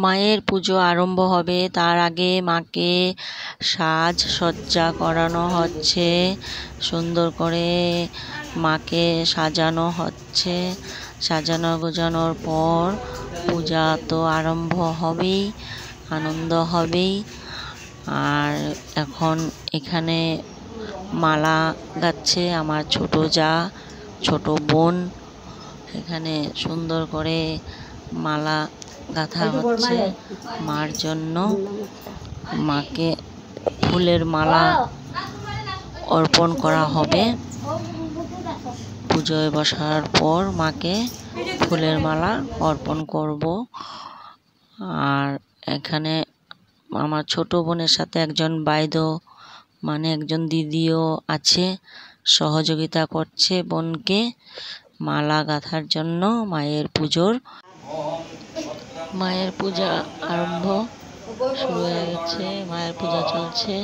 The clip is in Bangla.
মায়ের পুজো আরম্ভ হবে, তার আগে মাকে সাজসজ্জা করানো হচ্ছে। সুন্দর করে মাকে সাজানো হচ্ছে। সাজানো গোজানোর পর পূজা তো আরম্ভ হবেই, আনন্দ হবেই। আর এখন এখানে মালা গাচ্ছে আমার ছোট জা, ছোট বোন। এখানে সুন্দর করে মালা গাঁথা হচ্ছে মার জন্য। মাকে ফুলের মালা অর্পণ করা হবে। পুজোয় বসার পর মাকে ফুলের মালা অর্পণ করব। আর এখানে আমার ছোট বোনের সাথে একজন বাইদো মানে একজন দিদিও আছে, সহযোগিতা করছে বোনকে মালা গাঁথার জন্য। মায়ের পূজা আরম্ভ শুরু হয়ে গেছে, মায়ের পূজা চলছে।